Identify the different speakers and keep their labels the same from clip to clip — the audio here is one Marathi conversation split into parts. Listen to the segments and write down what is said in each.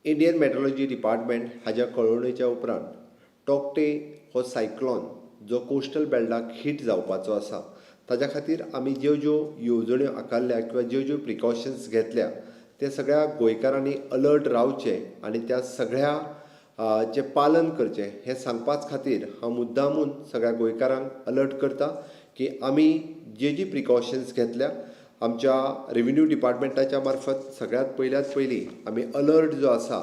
Speaker 1: इंडियन मेट्रोलॉजी डिपार्टमेंट हाज्या कळवणेच्या उपरांत टॉक्टे हो सायक्लॉन जो कोस्टल बेल्टाक हिट जावपाचो आसा ताज्या खातीर आमी ज्यो ज्यो येवजण्यो आंखल्ल्या किंवा ज्यो ज्यो प्रिकॉशन्स घेतल्या ते सगळ्या गोंयकारांनी अलर्ट रावचें आनी त्या सगळ्या चे पालन करचें हें सांगपाच खातीर हांव मुद्दामून सगळ्या गोंयकारांक अलर्ट करता की आमी जी प्रिकॉशन्स घेतल्या आमच्या रेव्हेन्यू डिपार्टमेंटाच्या मार्फत सगळ्यात पयलीं आमी अलर्ट जो आसा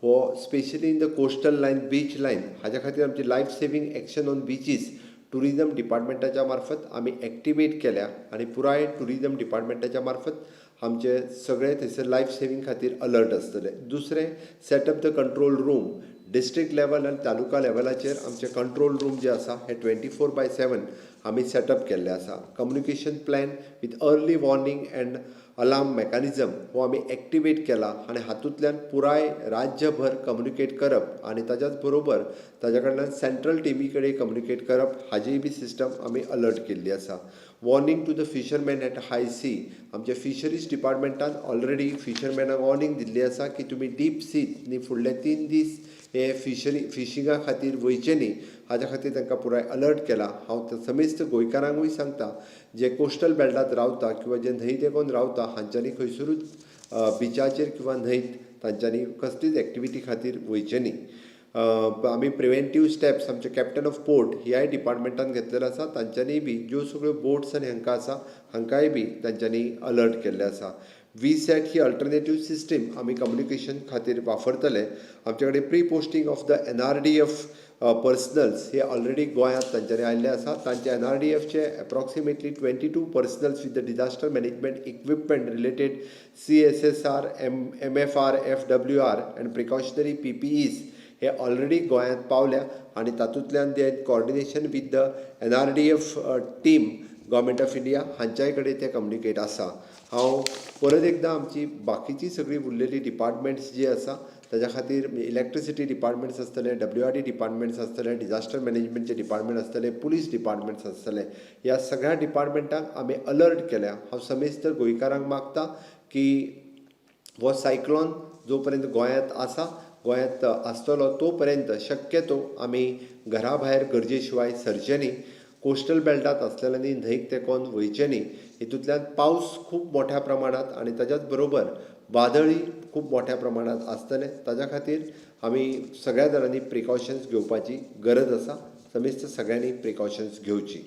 Speaker 1: हो specially in the coastal line beach line हाज्या खातीर आमची life saving action on beaches tourism डिपार्टमेंटाच्या मार्फत आमी एक्टिवेट केल्या आनी पुराय टुरिजम डिपार्टमेंटाच्या मार्फत आमचे सगळे थंयसर लायफ सेवींग खातीर अलर्ट आसतले. दुसरें setup the control room district level आनी तालुका लेवलाचेर आमचे कंट्रोल रूम जे आसा हे 24/7 आमी सेटअप केल्ले आसा. Communication plan with early warning end alarm mechanism हो आमी एक्टिवेट केला आनी हातूंतल्यान पुराय राज्यभर कम्युनिकेट करप आनी ताच्याच बरोबर ताज्या कडल्यान सेंट्रल टिमी कडेन कम्युनिकेट करप हाजीय बी सिस्टम आमी अलर्ट केल्ली आसा. Warning to the fisherman at high sea आमच्या फिशरीज डिपार्टमेंटान ऑलरेडी फिशरमॅनाक वॉर्निंग दिल्ली आसा की तुमी डीप सींत फुडले 3 दीस हे फिशिंगा खातीर वयचे न्ही हाज्या खातीर तांकां पुराय अलर्ट केला. हांव समेस्त गोंयकारांकूय सांगता जे कोस्टल बेल्टांत रावता किंवा जे न्हंय देगोन रावता हांच्यांनी खंयसरूच बिचाचेर किंवा न्हंयत तांच्यांनी कसलीच एक्टिविटी खातीर वयचे न्ही. आमी प्रिवेंटीव स्टेप्स आमचे कॅप्टन ऑफ पोर्ट ह्याय डिपार्टमेंटान घेतलेलो आसा. तांच्यांनी बी ज्यो सगळ्यो बोट्स आनी हांकां आसा हांकांय बी तांच्यांनी अलर्ट केल्ले आसा. VSAT ही अल्टरनेटीव सिस्टीम आमी कम्युनिकेशन खातीर वापरतले. आमचे कडेन pre posting of the NRDF personnels हे ऑलरेडी गोंयांत तांच्यांनी आयिल्ले आसा. तांचे NRDFचे approximately 22 personnels with the disaster management equipment related CSSR, MFR, FWR and precautionary PPEs हे ऑलरेडी गोंयांत पावल्या आनी तातूंतल्यान ते coordination with the NRDF team government of India हांच्याय कडेन ते कम्युनिकेट आसा. हांव परत एकदां आमची बाकीची सगळी उरलेली डिपार्टमेंट्स जी आसा ताज्या खातीर इलेक्ट्रिसिटी डिपार्टमेंट्स आसतले, WRD डिपार्टमेंट्स आसतले, डिजास्टर मॅनेजमेंटचे डिपार्टमेंट आसतले, पुलीस डिपार्टमेंट्स आसतले, ह्या सगळ्या डिपार्टमेंटांक आमी अलर्ट केल्या. हांव समेस्त गोंयकारांक मागता की हो सायक्लॉन जो पर्यंत गोंयांत आसतलो तो पर्यंत शक्यतो आमी घरा भायर गरजे शिवाय सरचे न्ही. कोस्टल बेल्टांत आसलेल्यांनी न्हंयक तेंकोन वयचे न्ही. हितूंतल्यान पावस खूब मोठ्या प्रमाणांत आनी ताच्याच बरोबर वादळी खूब मोठ्या प्रमाणांत आसतले. ताज्या खातीर आमी सगळ्या जाणांनी प्रिकॉशन्स घेवपाची गरज आसा. समेस्त सगळ्यांनी प्रिकॉशन्स घेवची.